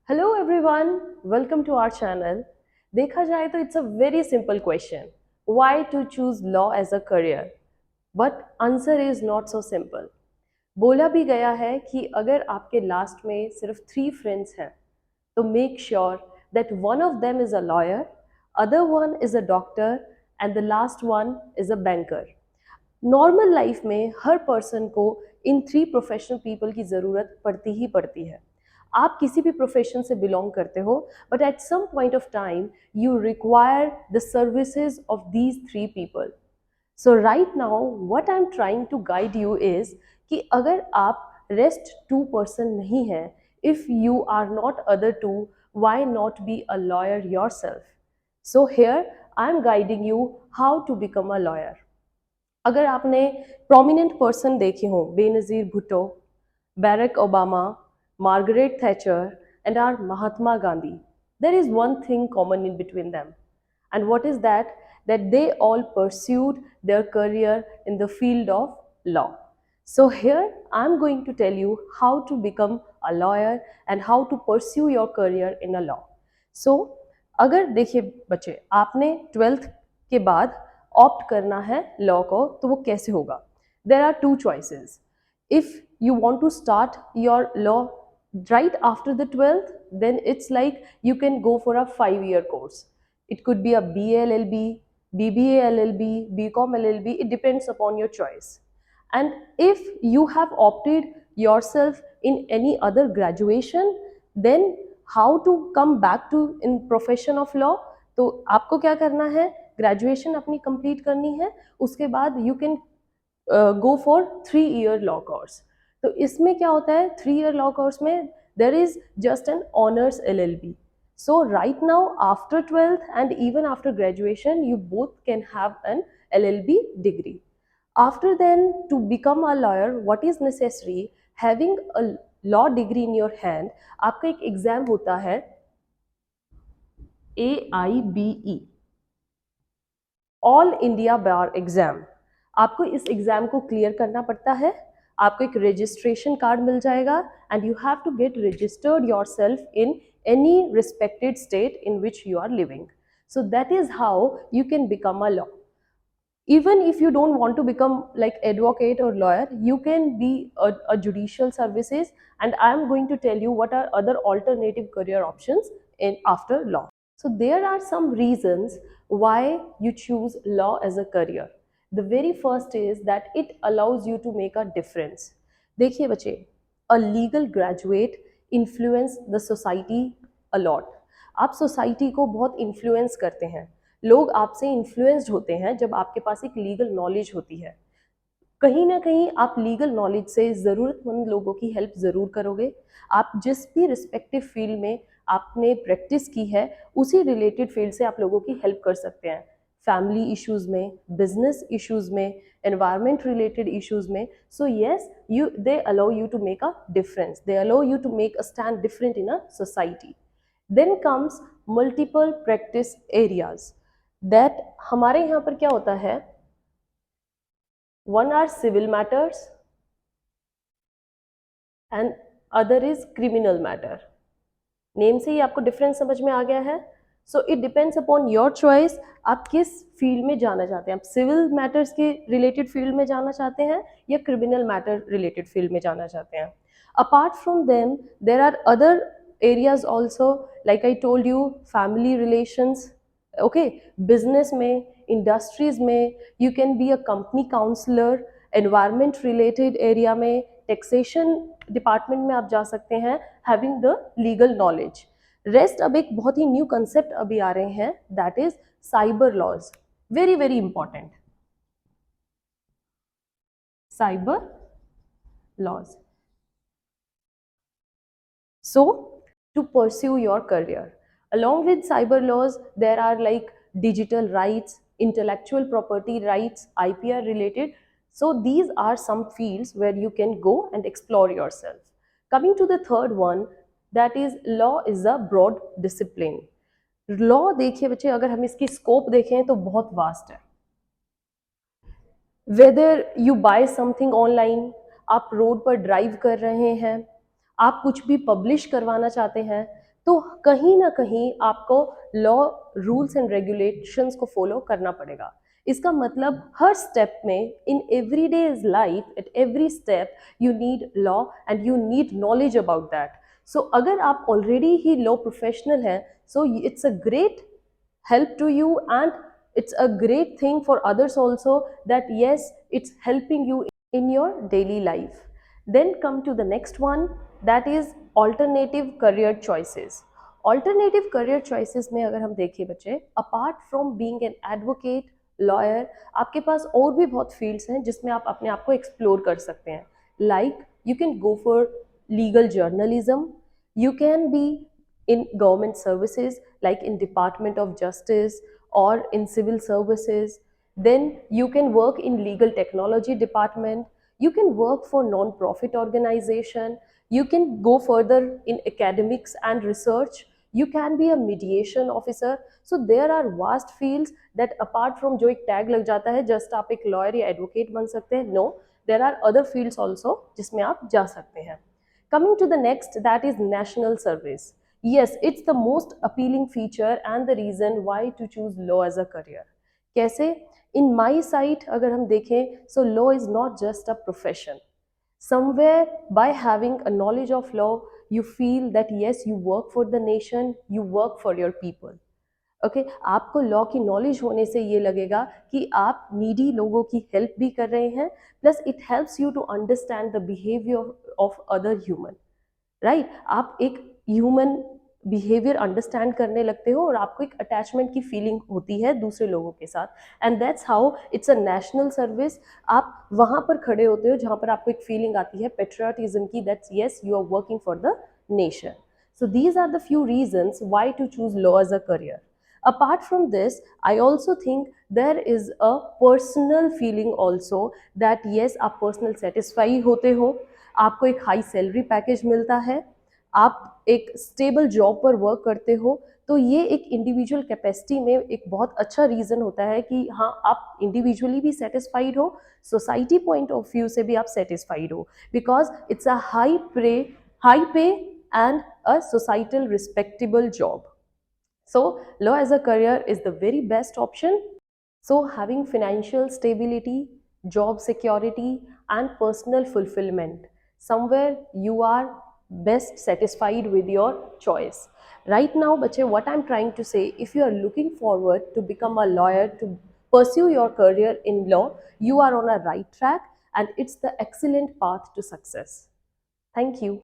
Hello everyone, welcome to our channel. देखा जाए तो it's a very simple question. Why to choose law as a career? But answer is not so simple. बोला भी गया है कि अगर आपके लास्ट में सिर्फ 3 friends हैं, तो make sure that one of them is a lawyer, other one is a doctor, and the last one is a banker. Normal life में हर पर्सन को इन 3 प्रोफेशनल पीपल की ज़रूरत पड़ती ही पड़ती है. आप किसी भी प्रोफेशन से बिलोंग करते हो, but at some point of time you require the services of these 3 people. So right now what I am trying to guide you is कि अगर आप रेस्ट 2 पर्सन नहीं हैं, if you are not other two, why not be a lawyer yourself. So here I am guiding you how to become a lawyer. अगर आपने prominent person देखे हो, Benazir Bhutto, Barack Obama, Margaret Thatcher, and our Mahatma Gandhi, there is one thing common in between them. And what is that? That they all pursued their career in the field of law. So here I am going to tell you how to become a lawyer and how to pursue your career in a law. So अगर देखिए बच्चे, आपने 12th के बाद opt करना है law को, तो वो कैसे होगा? There are 2 choices. If you want to start your law right after the 12th, then it's like you can go for a 5-year course. It could be a BA LLB, BBA LLB, BCom LLB. It depends upon your choice. And if you have opted yourself in any other graduation, then how to come back to in profession of law? तो आपको क्या करना है? Graduation अपनी complete करनी है, उसके बाद you can go for 3-year law course. तो इसमें क्या होता है? 3-year लॉ कोर्स में there is just an honours LLB. So right now after 12th and even after graduation, you both can have an LLB degree. After then, to become a lawyer, what is necessary? Having a law degree in your hand, आपका एक exam होता है AIBE, all India बार exam. आपको इस exam को clear करना पड़ता है. आपको एक रजिस्ट्रेशन कार्ड मिल जाएगा and you have to get registered yourself in any respected state in which you are living. So that is how you can become a law. Even if you don't want to become like advocate or lawyer, you can be a judicial services, and I am going to tell you what are other alternative career options in after law. So there are some reasons why you choose law as a career. The very first is that it allows you to make a difference. देखिए बच्चे, a legal graduate influence the society a lot. आप society को बहुत influence करते हैं. लोग आपसे influenced होते हैं जब आपके पास एक लीगल नॉलेज होती है. कहीं ना कहीं आप लीगल नॉलेज से ज़रूरतमंद लोगों की हेल्प ज़रूर करोगे. आप जिस भी रिस्पेक्टिव फील्ड में आपने प्रैक्टिस की है, उसी रिलेटेड फील्ड से आप लोगों की हेल्प कर सकते हैं. फैमिली इश्यूज़ में, बिजनेस इश्यूज़ में, एनवायरमेंट रिलेटेड इश्यूज़ में. So yes, you they allow you to make a difference, they allow you to make a stand different in a society. Then comes multiple practice areas. That हमारे यहाँ पर क्या होता है? One are civil matters and other is criminal matter. Name से ही आपको difference समझ में आ गया है. So it depends upon your choice, आप किस फील्ड में जाना चाहते हैं. आप सिविल मैटर्स के रिलेटेड फील्ड में जाना चाहते हैं या क्रिमिनल मैटर रिलेटेड फील्ड में जाना चाहते हैं. Apart from them there are other areas also, like I told you, family relations, okay, business में, इंडस्ट्रीज में. You can be a company counsellor. Environment related area में, टैक्सेशन डिपार्टमेंट में आप जा सकते हैं, having the legal knowledge. Rest अब एक बहुत ही न्यू कंसेप्ट अभी आ रहे हैं, that is cyber laws. Very very important, cyber laws. So to pursue your career, along with cyber laws, there are like digital rights, intellectual property rights, IPR related. So these are some fields where you can go and explore yourself. Coming to the third one, that is law is a broad discipline. Law देखिए बच्चे, अगर हम इसकी scope देखें तो बहुत vast है. Whether you buy something online, आप रोड पर ड्राइव कर रहे हैं, आप कुछ भी पब्लिश करवाना चाहते हैं, तो कहीं ना कहीं आपको लॉ रूल्स एंड रेगुलेशंस को फॉलो करना पड़ेगा। इसका मतलब हर स्टेप में, in every days life, at every step you need law and you need knowledge about that. So अगर आप ऑलरेडी ही लॉ प्रोफेशनल हैं, so it's a great help to you, and it's a great thing for others also, that yes, it's helping you in your daily life. Then come to the next one, that is alternative career choices. Alternative career choices में अगर हम देखें बच्चे, apart from being an advocate, lawyer, आपके पास और भी बहुत fields हैं जिसमें आप अपने आप को explore कर सकते हैं. Like you can go for legal journalism, you can be in government services like in Department of Justice or in civil services. Then you can work in legal technology department, you can work for non-profit organization, you can go further in academics and research, you can be a mediation officer. So there are vast fields that apart from जो एक tag लग जाता है just आप एक lawyer या advocate बन सकते हैं, no, there are other fields also जिसमें आप जा सकते हैं. Coming to the next, that is national service. Yes, it's the most appealing feature and the reason why to choose law as a career. कैसे? In my sight अगर हम देखें, so law is not just a profession. Somewhere by having a knowledge of law, you feel that yes, you work for the nation, you work for your people. Okay आपको law की knowledge होने से ये लगेगा कि आप needy लोगों की हेल्प भी कर रहे हैं, plus it helps you to understand the behaviour of other human, right? आप एक ह्यूमन बिहेवियर अंडरस्टैंड करने लगते हो और आपको एक अटैचमेंट की फीलिंग होती है दूसरे लोगों के साथ, and that's how it's a national service. आप वहाँ पर खड़े होते हो जहाँ पर आपको एक फीलिंग आती है पेट्रियाटिज्म की, that's yes you are working for the nation. So these are the few reasons why to choose law as a career. Apart from this, I also think there is a personal feeling also that yes, आप personal satisfy होते हो, आपको एक high salary package मिलता है, आप एक stable job पर वर्क करते हो, तो ये एक इंडिविजुअल कैपेसिटी में एक बहुत अच्छा रीज़न होता है कि हाँ आप इंडिविजुअली भी सेटिस्फाइड हो, सोसाइटी पॉइंट ऑफ व्यू से भी आप सेटिस्फाइड हो, बिकॉज इट्स अ हाई पे and a societal respectable job. So law as a career is the very best option. So having financial stability, job security and personal fulfillment, somewhere you are best satisfied with your choice. Right now bache, what I'm trying to say, if you are looking forward to become a lawyer, to pursue your career in law, you are on a right track and it's the excellent path to success. Thank you.